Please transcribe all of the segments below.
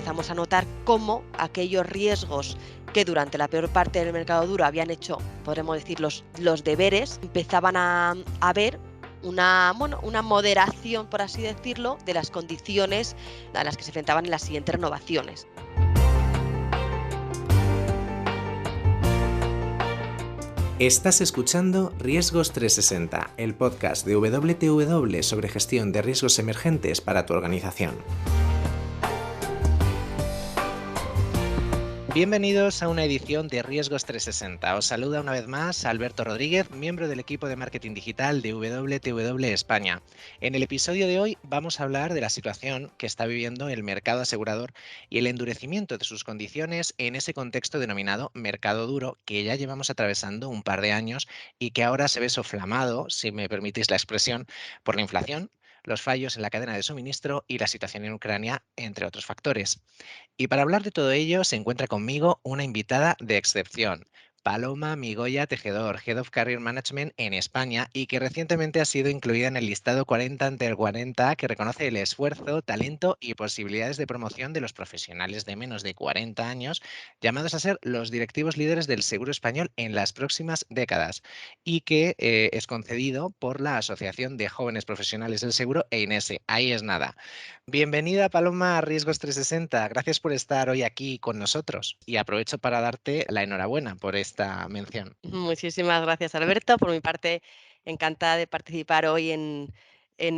empezamos a notar cómo aquellos riesgos que durante la peor parte del mercado duro habían hecho, podremos decir, los deberes, empezaban a ver una moderación, por así decirlo, de las condiciones a las que se enfrentaban en las siguientes renovaciones. Estás escuchando Riesgos 360, el podcast de WTW sobre gestión de riesgos emergentes para tu organización. Bienvenidos a una edición de Riesgos 360. Os saluda una vez más Alberto Rodríguez, miembro del equipo de marketing digital de WTW España. En el episodio de hoy vamos a hablar de la situación que está viviendo el mercado asegurador y el endurecimiento de sus condiciones en ese contexto denominado mercado duro que ya llevamos atravesando un par de años y que ahora se ve soflamado, si me permitís la expresión, por la inflación, los fallos en la cadena de suministro y la situación en Ucrania, entre otros factores. Y para hablar de todo ello se encuentra conmigo una invitada de excepción, Paloma Migoya Tejedor, Head of Career Management en España y que recientemente ha sido incluida en el listado 40 Under 40 que reconoce el esfuerzo, talento y posibilidades de promoción de los profesionales de menos de 40 años llamados a ser los directivos líderes del seguro español en las próximas décadas y que es concedido por la Asociación de Jóvenes Profesionales del Seguro EINESE. Ahí es nada. Bienvenida, Paloma, a Riesgos 360. Gracias por estar hoy aquí con nosotros y aprovecho para darte la enhorabuena por esta mención. Muchísimas gracias, Alberto. Por mi parte, encantada de participar hoy en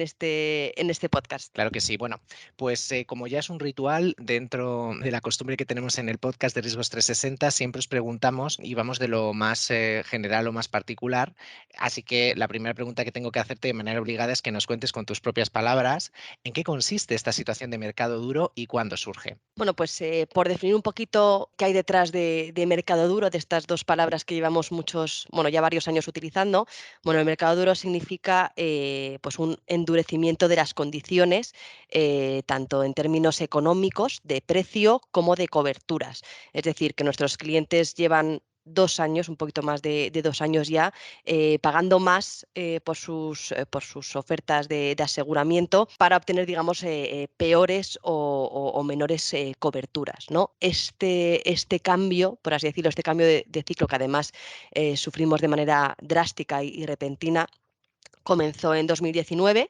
este podcast. Claro que sí. Bueno, pues como ya es un ritual dentro de la costumbre que tenemos en el podcast de Riesgos 360, siempre os preguntamos y vamos de lo más general o más particular. Así que la primera pregunta que tengo que hacerte de manera obligada es que nos cuentes con tus propias palabras en qué consiste esta situación de mercado duro y cuándo surge. Bueno, pues por definir un poquito qué hay detrás de mercado duro, de estas dos palabras que llevamos ya varios años utilizando. Bueno, el mercado duro significa pues un endurecimiento de las condiciones, tanto en términos económicos, de precio, como de coberturas. Es decir, que nuestros clientes llevan 2 años, un poquito más de 2 años ya, pagando más por sus ofertas de aseguramiento para obtener, digamos, peores o menores coberturas, ¿no? Este cambio, por así decirlo, este cambio de ciclo que además sufrimos de manera drástica y repentina, comenzó en 2019.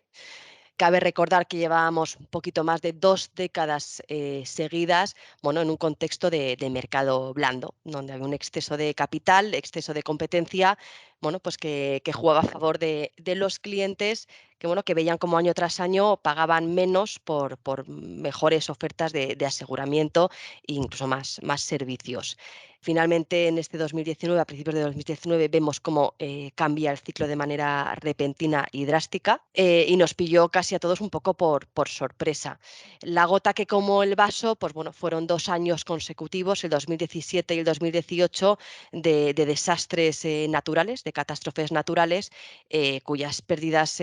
Cabe recordar que llevábamos un poquito más de 2 décadas seguidas, bueno, en un contexto de mercado blando, donde había un exceso de capital, exceso de competencia, bueno, pues que jugaba a favor de los clientes que, bueno, que veían como año tras año pagaban menos por mejores ofertas de aseguramiento e incluso más servicios. Finalmente, en este 2019, a principios de 2019, vemos cómo cambia el ciclo de manera repentina y drástica, y nos pilló casi a todos un poco por sorpresa. La gota que colmó el vaso, pues bueno, fueron 2 años consecutivos, el 2017 y el 2018, de desastres naturales, de catástrofes naturales, cuyas pérdidas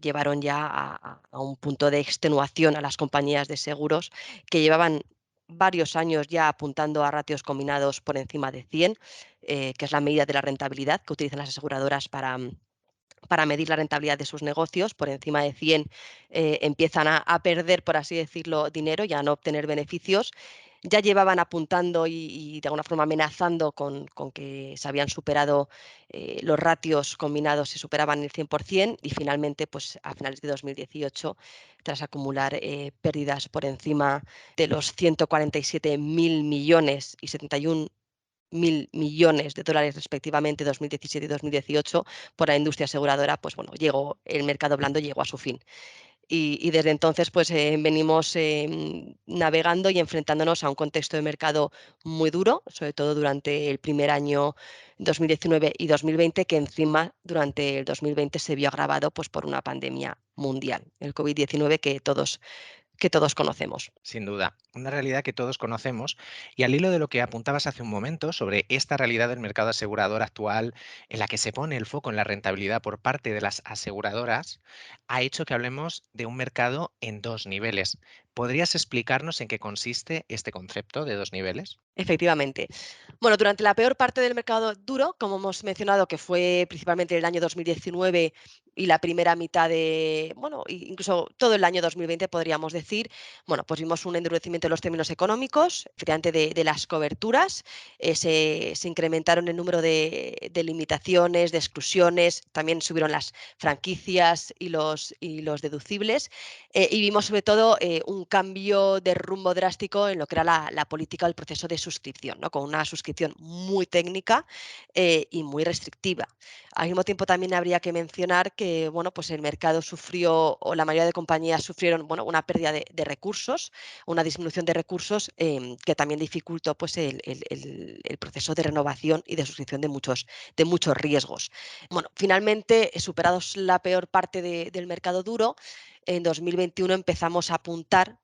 llevaron ya a un punto de extenuación a las compañías de seguros que llevaban varios años ya apuntando a ratios combinados por encima de 100, que es la medida de la rentabilidad que utilizan las aseguradoras para medir la rentabilidad de sus negocios. Por encima de 100 empiezan a perder, por así decirlo, dinero y a no obtener beneficios. Ya llevaban apuntando y de alguna forma amenazando con que se habían superado los ratios combinados, se superaban el 100%, y finalmente, pues a finales de 2018, tras acumular pérdidas por encima de los 147.000 millones y 71.000 millones de dólares respectivamente, 2017 y 2018, por la industria aseguradora, pues bueno, el mercado blando llegó a su fin. Y desde entonces pues venimos navegando y enfrentándonos a un contexto de mercado muy duro, sobre todo durante el primer año 2019 y 2020, que encima durante el 2020 se vio agravado pues por una pandemia mundial, el COVID-19, que todos conocemos. Sin duda, una realidad que todos conocemos y al hilo de lo que apuntabas hace un momento sobre esta realidad del mercado asegurador actual en la que se pone el foco en la rentabilidad por parte de las aseguradoras, ha hecho que hablemos de un mercado en dos niveles. ¿Podrías explicarnos en qué consiste este concepto de dos niveles? Efectivamente. Bueno, durante la peor parte del mercado duro, como hemos mencionado, que fue principalmente el año 2019 y la primera mitad de, bueno, incluso todo el año 2020, podríamos decir, bueno, pues vimos un endurecimiento de los términos económicos, efectivamente de las coberturas, se incrementaron el número de limitaciones, de exclusiones, también subieron las franquicias y los deducibles, y vimos sobre todo un cambio de rumbo drástico en lo que era la política del proceso de suscripción, ¿no? Con una suscripción muy técnica y muy restrictiva. Al mismo tiempo también habría que mencionar que bueno, pues el mercado sufrió, o la mayoría de compañías sufrieron bueno, una pérdida de recursos, una disminución de recursos que también dificultó pues, el proceso de renovación y de suscripción de muchos riesgos. Bueno, finalmente, superados la peor parte del mercado duro, en 2021 empezamos a apuntar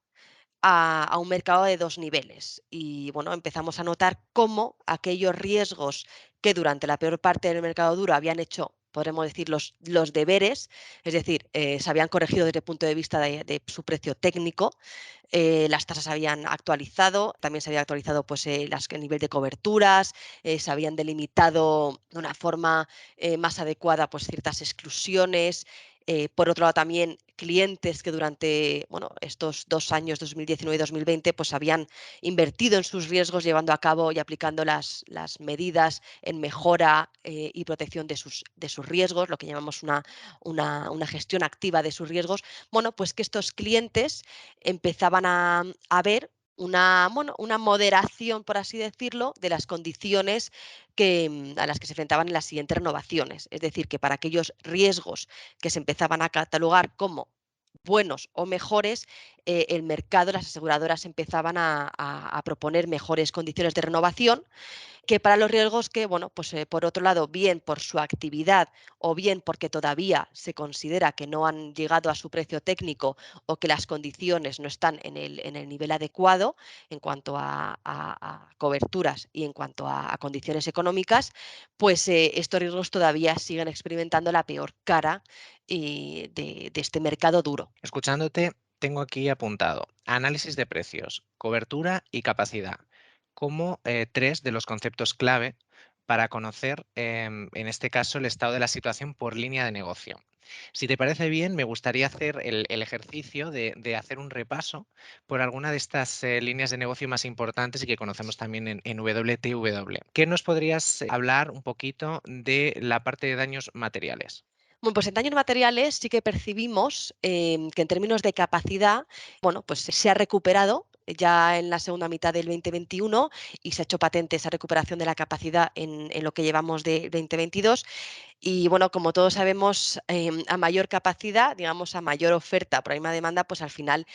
a un mercado de dos niveles y bueno, empezamos a notar cómo aquellos riesgos que durante la peor parte del mercado duro habían hecho, podremos decir, los deberes, es decir, se habían corregido desde el punto de vista de su precio técnico, las tasas se habían actualizado, también se había actualizado pues, el nivel de coberturas, se habían delimitado de una forma más adecuada pues, ciertas exclusiones. Por otro lado, también clientes que durante bueno, estos 2 años, 2019 y 2020, pues habían invertido en sus riesgos, llevando a cabo y aplicando las medidas en mejora y protección de sus riesgos, lo que llamamos una gestión activa de sus riesgos. Bueno, pues que estos clientes empezaban a ver bueno, una moderación, por así decirlo, de las condiciones a las que se enfrentaban en las siguientes renovaciones. Es decir, que para aquellos riesgos que se empezaban a catalogar como buenos o mejores, el mercado, las aseguradoras empezaban a proponer mejores condiciones de renovación, que para los riesgos que, bueno, pues por otro lado, bien por su actividad o bien porque todavía se considera que no han llegado a su precio técnico o que las condiciones no están en el nivel adecuado en cuanto a coberturas y en cuanto a condiciones económicas, pues estos riesgos todavía siguen experimentando la peor cara de este mercado duro. Escuchándote, tengo aquí apuntado análisis de precios, cobertura y capacidad como tres de los conceptos clave para conocer, en este caso, el estado de la situación por línea de negocio. Si te parece bien, me gustaría hacer el ejercicio de hacer un repaso por alguna de estas líneas de negocio más importantes y que conocemos también en WTW. ¿Qué nos podrías hablar un poquito de la parte de daños materiales? Bueno, pues en daños materiales sí que percibimos que en términos de capacidad, bueno, pues se ha recuperado ya en la segunda mitad del 2021 y se ha hecho patente esa recuperación de la capacidad en lo que llevamos de 2022. Y bueno, como todos sabemos, a mayor capacidad, digamos, a mayor oferta por la misma demanda, pues al final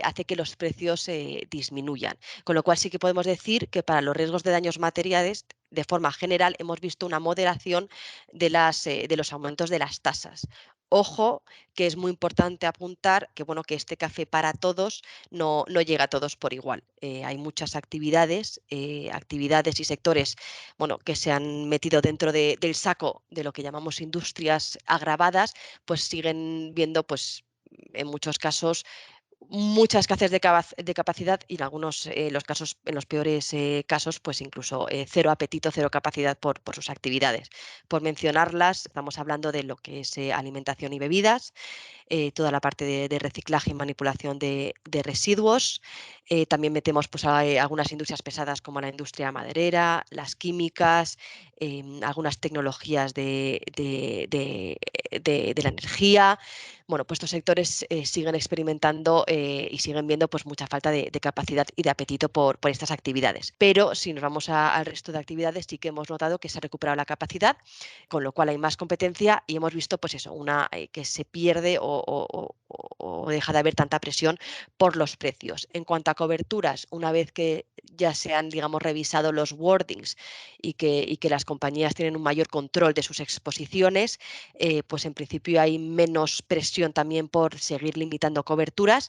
hace que los precios disminuyan. Con lo cual sí que podemos decir que para los riesgos de daños materiales, de forma general, hemos visto una moderación de los aumentos de las tasas. Ojo, que es muy importante apuntar que, bueno, que este café para todos no llega a todos por igual. Hay muchas actividades y sectores bueno, que se han metido dentro del saco de lo que llamamos industrias agravadas, pues siguen viendo, pues, en muchos casos, mucha escasez de capacidad y en algunos los casos, en los peores casos, pues incluso cero apetito, cero capacidad por sus actividades. Por mencionarlas, estamos hablando de lo que es alimentación y bebidas, toda la parte de reciclaje y manipulación de residuos. También metemos pues, algunas industrias pesadas como la industria maderera, las químicas, algunas tecnologías de la energía. Bueno, pues estos sectores siguen experimentando y siguen viendo pues, mucha falta de capacidad y de apetito por estas actividades. Pero si nos vamos al resto de actividades, sí que hemos notado que se ha recuperado la capacidad, con lo cual hay más competencia y hemos visto pues eso, que se pierde o deja de haber tanta presión por los precios. En cuanto a coberturas, una vez que ya se han, digamos, revisado los wordings y que las compañías tienen un mayor control de sus exposiciones, pues en principio hay menos presión también por seguir limitando coberturas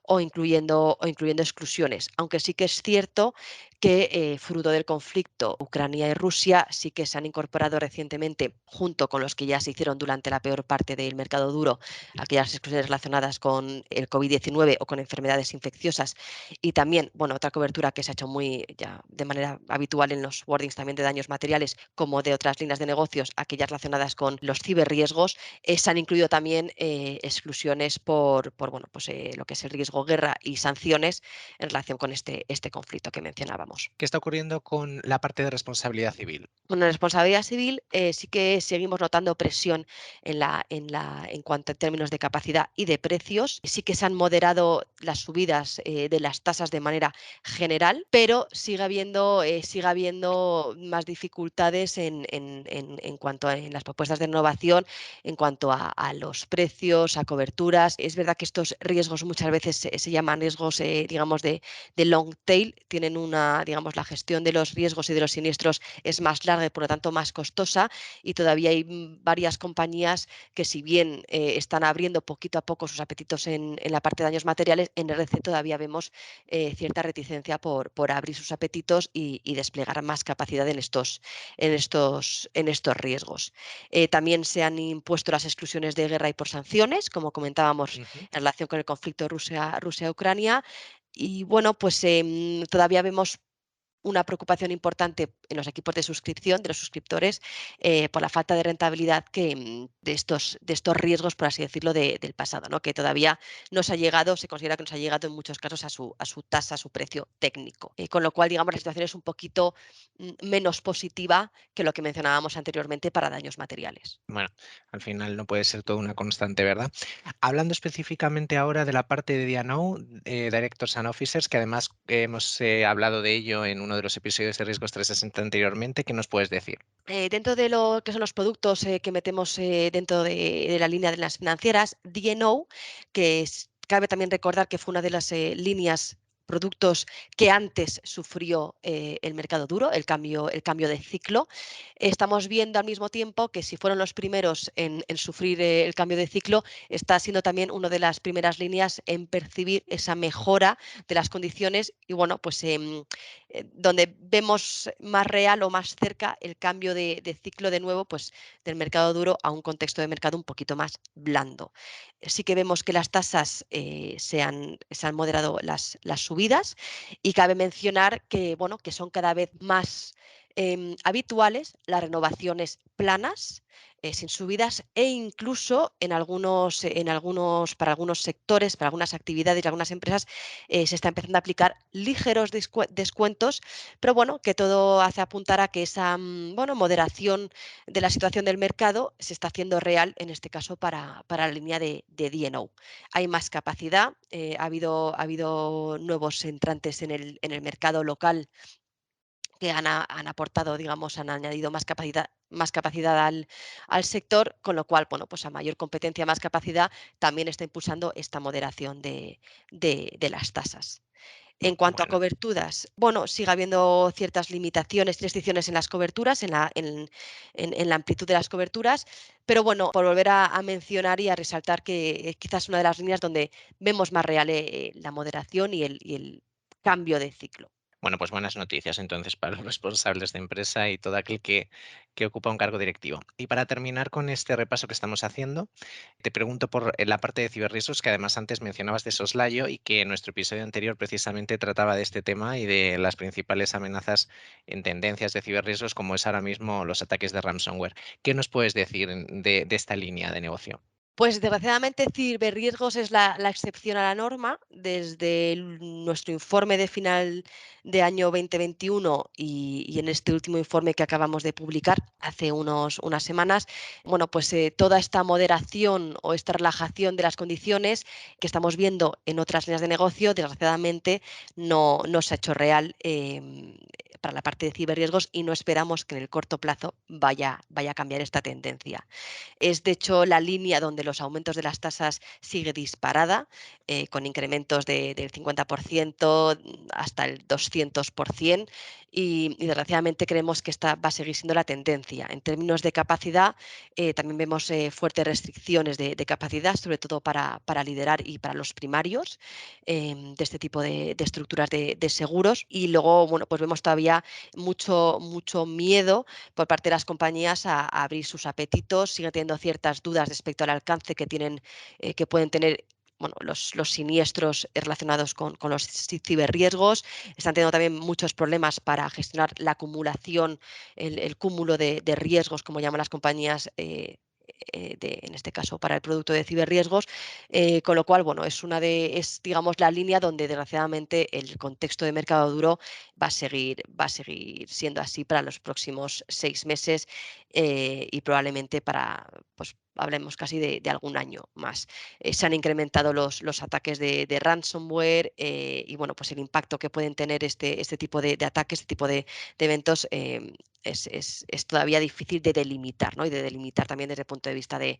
o incluyendo exclusiones. Aunque sí que es cierto que fruto del conflicto Ucrania y Rusia sí que se han incorporado recientemente, junto con los que ya se hicieron durante la peor parte del mercado duro, aquellas exclusiones relacionadas con el COVID-19 o con enfermedades infecciosas, y también, bueno, otra cobertura que se ha hecho muy ya de manera habitual en los wordings también de daños materiales, como de otras líneas de negocios, aquellas relacionadas con los ciberriesgos. Se han incluido también exclusiones por bueno, pues, lo que es el riesgo guerra y sanciones en relación con este conflicto que mencionábamos. ¿Qué está ocurriendo con la parte de responsabilidad civil? Con la responsabilidad civil sí que seguimos notando presión en cuanto a términos de capacidad y de precios. Sí que se han moderado las subidas de las tasas de manera general, pero sigue habiendo más dificultades en cuanto en las propuestas de innovación, en cuanto a los precios, a coberturas. Es verdad que estos riesgos muchas veces se llaman riesgos, digamos, de long tail. Tienen digamos, la gestión de los riesgos y de los siniestros es más larga y por lo tanto más costosa, y todavía hay varias compañías que, si bien están abriendo poquito a poco sus apetitos en la parte de daños materiales, en RC todavía vemos cierta reticencia por abrir sus apetitos y desplegar más capacidad en estos riesgos. También se han impuesto las exclusiones de guerra y por sanciones, como comentábamos, Ujú. en relación con el conflicto Rusia-Ucrania. Y bueno, pues todavía vemos una preocupación importante en los equipos de suscripción, de los suscriptores, por la falta de rentabilidad de estos riesgos, por así decirlo, del pasado, ¿no? Que todavía no se ha llegado, se considera que no se ha llegado en muchos casos a su tasa, a su precio técnico. Con lo cual, digamos, la situación es un poquito menos positiva que lo que mencionábamos anteriormente para daños materiales. Bueno, al final no puede ser todo una constante, ¿verdad? Hablando específicamente ahora de la parte de D&O, Directors and Officers, que además hemos hablado de ello en uno de los episodios de Riesgos 360 anteriormente, ¿qué nos puedes decir? Dentro de lo que son los productos que metemos dentro de la línea de las financieras, D&O, cabe también recordar que fue una de las líneas, productos que antes sufrió el mercado duro, el cambio de ciclo. Estamos viendo al mismo tiempo que, si fueron los primeros en sufrir el cambio de ciclo, está siendo también una de las primeras líneas en percibir esa mejora de las condiciones, y bueno, pues donde vemos más real o más cerca el cambio de ciclo de nuevo, pues del mercado duro a un contexto de mercado un poquito más blando. Sí que vemos que las tasas se han moderado las subidas, y cabe mencionar que, bueno, que son cada vez más habituales las renovaciones planas, sin subidas, e incluso para algunos sectores, para algunas actividades y algunas empresas, se está empezando a aplicar ligeros descuentos, pero bueno, que todo hace apuntar a que esa bueno, moderación de la situación del mercado se está haciendo real, en este caso para la línea de D&O. Hay más capacidad, ha habido nuevos entrantes en el mercado local que han aportado, digamos, han añadido más capacidad al sector, con lo cual, bueno, pues a mayor competencia, más capacidad, también está impulsando esta moderación de las tasas. En cuanto a Bueno, coberturas, bueno, sigue habiendo ciertas limitaciones y restricciones en las coberturas, en la amplitud de las coberturas, pero bueno, por volver a mencionar y a resaltar que quizás es una de las líneas donde vemos más real la moderación y el cambio de ciclo. bueno, pues buenas noticias entonces para los responsables de empresa y todo aquel que ocupa un cargo directivo. Y para terminar con este repaso que estamos haciendo, te pregunto por la parte de ciberriesgos, que además antes mencionabas de soslayo y que en nuestro episodio anterior precisamente trataba de este tema y de las principales amenazas en tendencias de ciberriesgos, como es ahora mismo los ataques de ransomware. ¿Qué nos puedes decir de esta línea de negocio? Pues desgraciadamente ciberriesgos es la excepción a la norma. Desde nuestro informe de final de año 2021 y en este último informe que acabamos de publicar hace unas semanas, bueno, pues toda esta moderación o esta relajación de las condiciones que estamos viendo en otras líneas de negocio, desgraciadamente no se ha hecho real para la parte de ciberriesgos, y no esperamos que en el corto plazo vaya a cambiar esta tendencia. Es, de hecho, la línea donde los aumentos de las tasas sigue disparada, con incrementos del 50% hasta el 200%, y desgraciadamente creemos que esta va a seguir siendo la tendencia. En términos de capacidad, también vemos fuertes restricciones de capacidad, sobre todo para liderar y para los primarios de este tipo de estructuras de seguros. Y luego, bueno, pues vemos todavía mucho miedo por parte de las compañías a abrir sus apetitos, siguen teniendo ciertas dudas respecto al alcance que pueden tener, bueno, los siniestros relacionados con los ciberriesgos. Están teniendo también muchos problemas para gestionar la acumulación, el cúmulo de riesgos, como llaman las compañías, en este caso para el producto de ciberriesgos, con lo cual, bueno, es digamos la línea donde desgraciadamente el contexto de mercado duro va a seguir siendo así para los próximos 6 meses, y probablemente pues hablemos casi de algún año más. Se han incrementado los ataques de ransomware, y bueno, pues el impacto que pueden tener este tipo de ataques, este tipo de eventos, es todavía difícil de delimitar, ¿no? Y de delimitar también desde el punto de vista de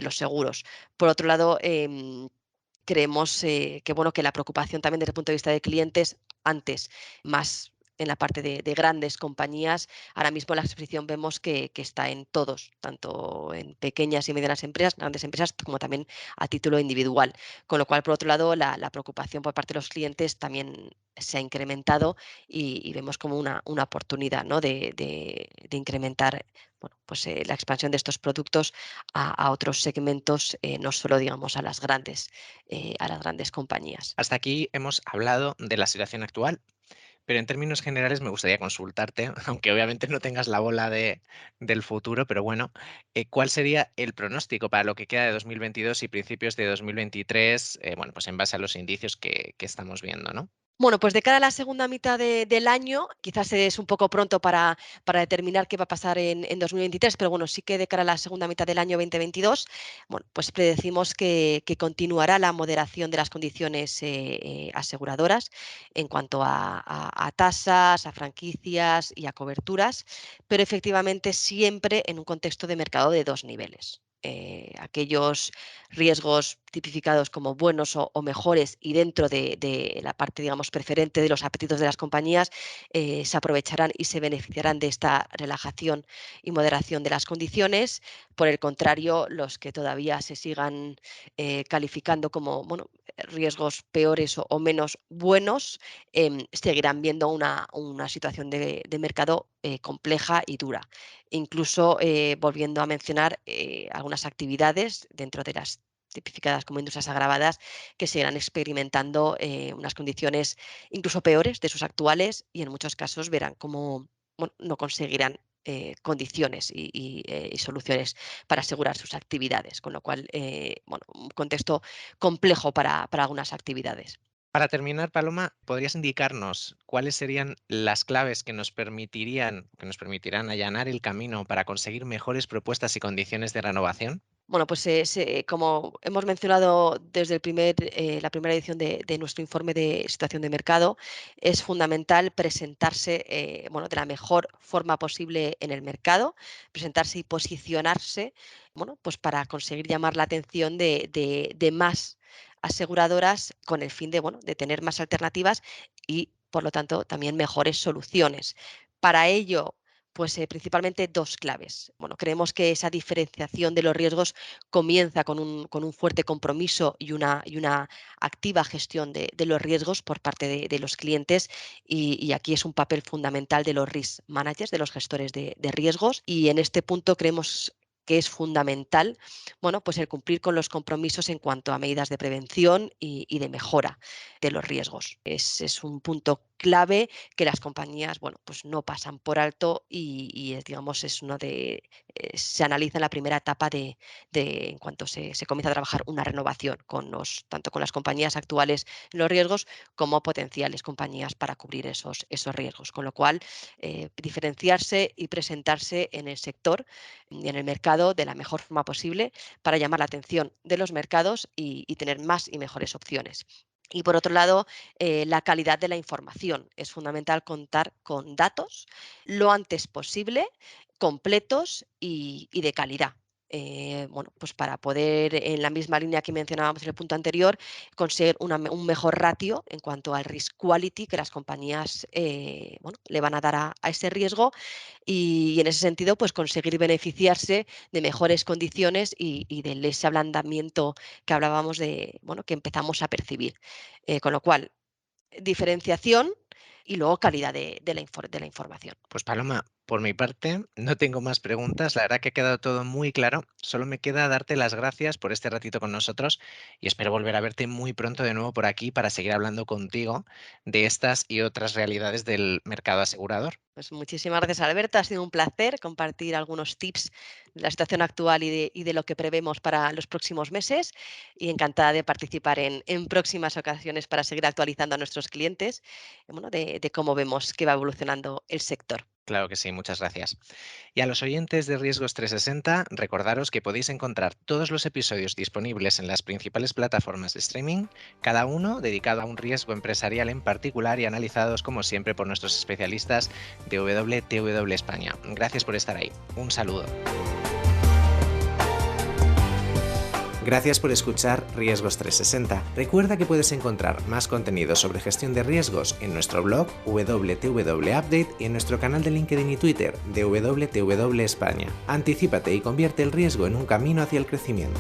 los seguros. Por otro lado, creemos bueno, que la preocupación también desde el punto de vista de clientes, antes más en la parte de grandes compañías, ahora mismo la exposición vemos que está en todos, tanto en pequeñas y medianas empresas, grandes empresas, como también a título individual. Con lo cual, por otro lado, la preocupación por parte de los clientes también se ha incrementado, y vemos como una oportunidad, ¿no? de incrementar, bueno, pues, la expansión de estos productos a otros segmentos, no solo, digamos, a las grandes compañías. Hasta aquí hemos hablado de la situación actual, pero en términos generales me gustaría consultarte, aunque obviamente no tengas la bola del futuro, pero bueno, ¿cuál sería el pronóstico para lo que queda de 2022 y principios de 2023? Bueno, pues en base a los indicios que estamos viendo, ¿no? Bueno, pues de cara a la segunda mitad del año, quizás es un poco pronto para determinar qué va a pasar en 2023, pero bueno, sí que de cara a la segunda mitad del año 2022, bueno, pues predecimos que continuará la moderación de las condiciones aseguradoras en cuanto a tasas, a franquicias y a coberturas, pero efectivamente siempre en un contexto de mercado de dos niveles. Aquellos riesgos tipificados como buenos o mejores, y dentro de la parte, digamos, preferente de los apetitos de las compañías, se aprovecharán y se beneficiarán de esta relajación y moderación de las condiciones. Por el contrario, los que todavía se sigan calificando como, bueno, riesgos peores o menos buenos, seguirán viendo una situación de mercado compleja y dura. Incluso, volviendo a mencionar algunas actividades dentro de las tipificadas como industrias agravadas, que seguirán experimentando unas condiciones incluso peores de sus actuales, y en muchos casos verán cómo, bueno, no conseguirán condiciones y soluciones para asegurar sus actividades, con lo cual, bueno, un contexto complejo para algunas actividades. Para terminar, Paloma, ¿podrías indicarnos cuáles serían las claves que nos permitirán allanar el camino para conseguir mejores propuestas y condiciones de renovación? Bueno, pues como hemos mencionado desde la primera edición de nuestro informe de situación de mercado, es fundamental presentarse, bueno, de la mejor forma posible en el mercado, presentarse y posicionarse, bueno, pues para conseguir llamar la atención de más aseguradoras, con el fin bueno, de tener más alternativas y, por lo tanto, también mejores soluciones. Para ello, pues principalmente dos claves. Bueno, creemos que esa diferenciación de los riesgos comienza con un fuerte compromiso y una activa gestión de los riesgos por parte de los clientes, y aquí es un papel fundamental de los risk managers, de los gestores de riesgos, y en este punto creemos que es fundamental, bueno, pues el cumplir con los compromisos en cuanto a medidas de prevención y de mejora de los riesgos. Es un punto clave que las compañías, bueno, pues no pasan por alto, y digamos, se analiza en la primera etapa en cuanto se comienza a trabajar una renovación tanto con las compañías actuales en los riesgos, como potenciales compañías para cubrir esos riesgos. Con lo cual, diferenciarse y presentarse en el sector y en el mercado de la mejor forma posible para llamar la atención de los mercados y tener más y mejores opciones. Y por otro lado, la calidad de la información. Es fundamental contar con datos lo antes posible, completos y de calidad. bueno, pues para poder, en la misma línea que mencionábamos en el punto anterior, conseguir un mejor ratio en cuanto al risk quality que las compañías bueno, le van a dar a ese riesgo y en ese sentido pues conseguir beneficiarse de mejores condiciones y de ese ablandamiento que hablábamos de, bueno, que empezamos a percibir. Con lo cual, diferenciación y luego calidad de la información. Pues Paloma, por mi parte, no tengo más preguntas. La verdad que ha quedado todo muy claro. Solo me queda darte las gracias por este ratito con nosotros y espero volver a verte muy pronto de nuevo por aquí para seguir hablando contigo de estas y otras realidades del mercado asegurador. Pues muchísimas gracias, Alberto. Ha sido un placer compartir algunos tips de la situación actual y de lo que prevemos para los próximos meses. Y encantada de participar en próximas ocasiones para seguir actualizando a nuestros clientes, bueno, de cómo vemos que va evolucionando el sector. Claro que sí, muchas gracias. Y a los oyentes de Riesgos 360, recordaros que podéis encontrar todos los episodios disponibles en las principales plataformas de streaming, cada uno dedicado a un riesgo empresarial en particular y analizados como siempre por nuestros especialistas de WTW España. Gracias por estar ahí. Un saludo. Gracias por escuchar Riesgos 360. Recuerda que puedes encontrar más contenido sobre gestión de riesgos en nuestro blog WTW Update y en nuestro canal de LinkedIn y Twitter de WTW España. Anticípate y convierte el riesgo en un camino hacia el crecimiento.